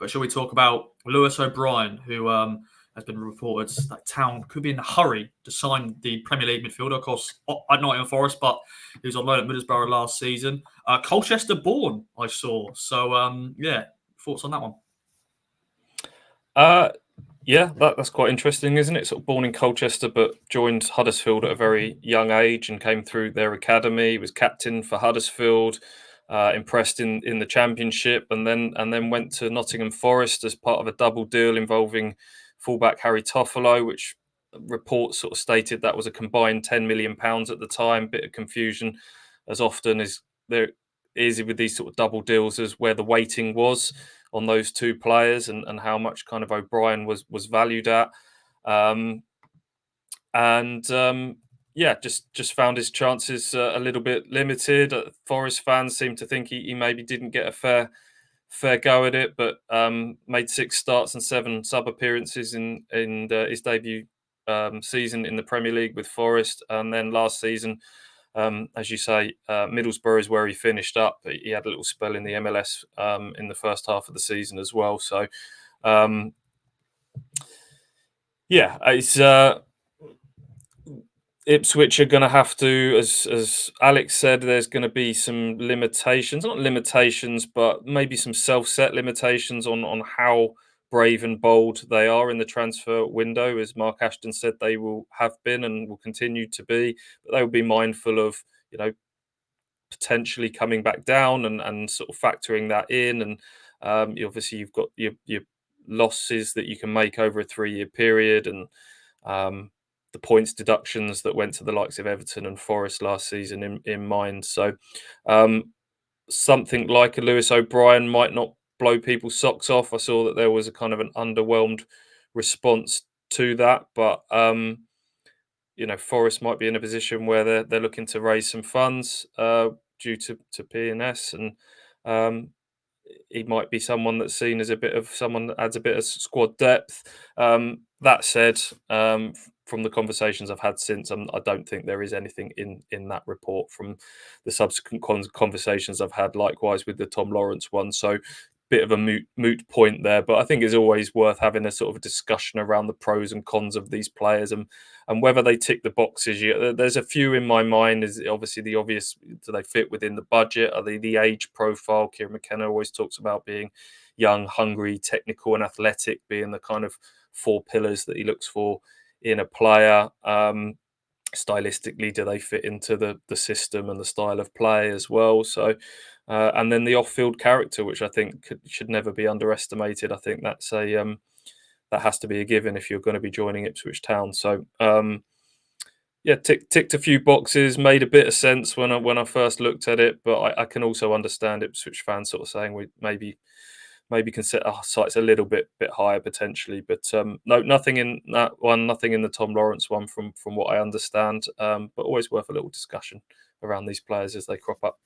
But shall we talk about Lewis O'Brien, who has been reported that Town could be in a hurry to sign the Premier League midfielder, of course, at Nottingham Forest, but he was on loan at Middlesbrough last season. Colchester born, I saw. So, yeah, thoughts on that one? Yeah, that's quite interesting, isn't it? Sort of born in Colchester, but joined Huddersfield at a very young age and came through their academy. Was captain for Huddersfield, impressed in the Championship, and then went to Nottingham Forest as part of a double deal involving fullback Harry Toffolo, which reports sort of stated that was a combined £10 million at the time. Bit of confusion, as often as there is with these sort of double deals, as where the weighting was on those two players and how much kind of O'Brien was valued at. Um, and Yeah, just found his chances a little bit limited. Forest fans seem to think he maybe didn't get a fair go at it, but made 6 starts and 7 sub appearances in his debut season in the Premier League with Forest, and then last season, as you say, Middlesbrough is where he finished up. He had a little spell in the MLS in the first half of the season as well. So, yeah, it's Ipswich are going to have to, as Alex said, there's going to be some limitations, not limitations, but maybe some self-set limitations on how brave and bold they are in the transfer window. As Mark Ashton said, they will have been and will continue to be, but they will be mindful of, potentially coming back down and sort of factoring that in. And obviously you've got your losses that you can make over a 3-year period, and the points deductions that went to the likes of Everton and Forest last season in mind. So something like a Lewis O'Brien might not blow people's socks off. I saw that there was a kind of an underwhelmed response to that, but Forest might be in a position where they're looking to raise some funds due to P&S, and he might be someone that's seen as a bit of someone that adds a bit of squad depth. That said, from the conversations I've had since, I don't think there is anything in that report from the subsequent conversations I've had, likewise with the Tom Lawrence one. So, bit of a moot point there, but I think it's always worth having a sort of a discussion around the pros and cons of these players and whether they tick the boxes. There's a few in my mind. Is obviously the obvious: do they fit within the budget? Are they the age profile? Kieran McKenna always talks about being young, hungry, technical, and athletic being the kind of 4 pillars that he looks for in a player. Stylistically, do they fit into the system and the style of play as well? So, and then the off-field character, which I think should never be underestimated. I think that's that has to be a given if you're going to be joining Ipswich Town. So, yeah, ticked a few boxes, made a bit of sense when I first looked at it, but I can also understand Ipswich fans sort of saying we maybe can set our sights a little bit higher potentially. But no, nothing in that one, nothing in the Tom Lawrence one from what I understand. But always worth a little discussion around these players as they crop up.